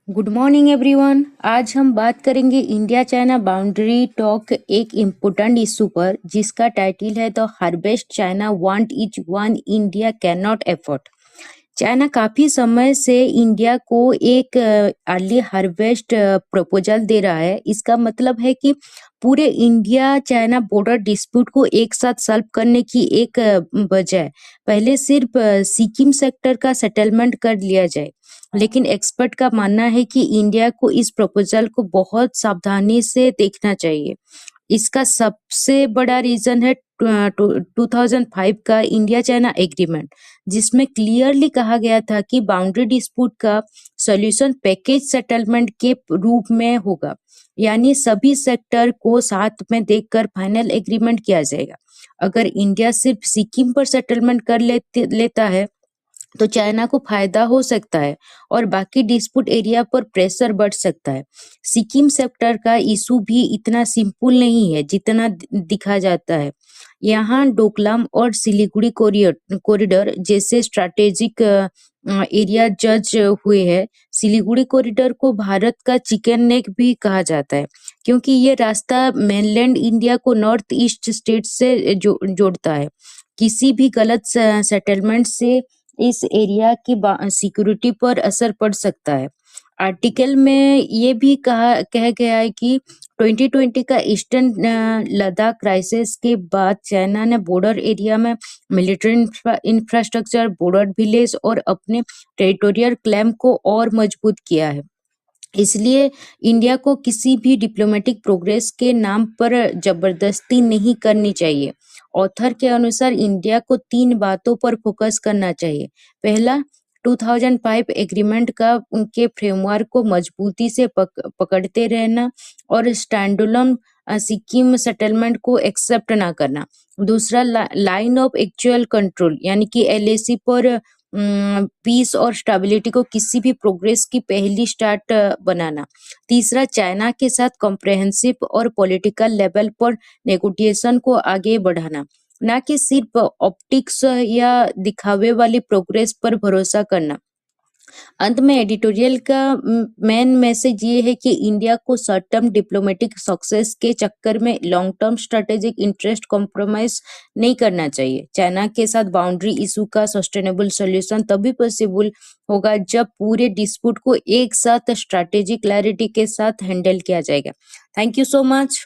Good morning everyone. आज हम बात करेंगे इंडिया चाइना बाउंड्री टॉक एक इम्पोर्टेंट इशू पर जिसका टाइटल है the harvest China want each one India can not afford. China काफी समय से इंडिया को एक अर्ली हार्वेस्ट प्रपोजल दे रहा है। इसका मतलब है कि पूरे इंडिया चाइना बॉर्डर डिस्प्यूट को एक साथ सॉल्व करने की एक बजाय पहले सिर्फ सिक्किम सेक्टर का सेटलमेंट कर लिया जाए। लेकिन एक्सपर्ट का मानना है कि इंडिया को इस प्रपोजल को बहुत सावधानी से देखना चाहिए। इसका सबसे बड़ा रीजन है 2005 का इंडिया चाइना एग्रीमेंट, जिसमें क्लियरली कहा गया था कि बाउंड्री डिस्प्यूट का सॉल्यूशन पैकेज सेटलमेंट के रूप में होगा, यानी सभी सेक्टर को साथ में देखकर फाइनल एग्रीमेंट किया जाएगा। अगर इंडिया सिर्फ सिक्किम पर सेटलमेंट कर लेता है तो चाइना को फायदा हो सकता है और बाकी डिस्प्यूट एरिया पर प्रेशर बढ़ सकता है। सिक्किम सेक्टर का इशू भी इतना सिंपल नहीं है जितना दिखा जाता है। यहाँ डोकलाम और सिलीगुड़ी कॉरिडोर जैसे स्ट्रैटेजिक एरिया जज हुए हैं। सिलीगुड़ी कॉरिडोर को भारत का चिकन नेक भी कहा जाता है, क्योंकि ये रास्ता मेनलैंड इंडिया को नॉर्थ ईस्ट स्टेट से जोड़ता है। किसी भी गलत सेटलमेंट से इस एरिया की सिक्योरिटी पर असर पड़ सकता है। आर्टिकल में ये भी कहा गया है कि 2020 का ईस्टर्न लद्दाख क्राइसिस के बाद चाइना ने बॉर्डर एरिया में मिलिट्री इंफ्रास्ट्रक्चर, बॉर्डर विलेज और अपने टेरिटोरियल क्लेम को और मजबूत किया है। इसलिए इंडिया को किसी भी डिप्लोमेटिक प्रोग्रेस के नाम पर जबरदस्ती नहीं करनी चाहिए। ऑथर के अनुसार इंडिया को 3 बातों पर फोकस करना चाहिए। पहला, 2005 एग्रीमेंट का उनके फ्रेमवर्क को मजबूती से पकड़ते रहना और स्टैंडअलोन सिक्किम सेटलमेंट को एक्सेप्ट ना करना। दूसरा, लाइन ऑफ एक्चुअल कंट्रोल यानी कि LAC पर पीस और स्टेबिलिटी को किसी भी प्रोग्रेस की पहली स्टार्ट बनाना। तीसरा, चाइना के साथ कॉम्प्रहेंसिव और पॉलिटिकल लेवल पर नेगोशिएशन को आगे बढ़ाना, ना कि सिर्फ ऑप्टिक्स या दिखावे वाली प्रोग्रेस पर भरोसा करना। अंत में एडिटोरियल का मेन मैसेज ये है कि इंडिया को शॉर्ट टर्म डिप्लोमेटिक सक्सेस के चक्कर में long term strategic interest compromise नहीं करना चाहिए। चाइना के साथ बाउंड्री इशू का सस्टेनेबल सॉल्यूशन तभी पॉसिबल होगा जब पूरे डिस्प्यूट को एक साथ स्ट्रेटेजिक क्लैरिटी के साथ हैंडल किया जाएगा। Thank you so much.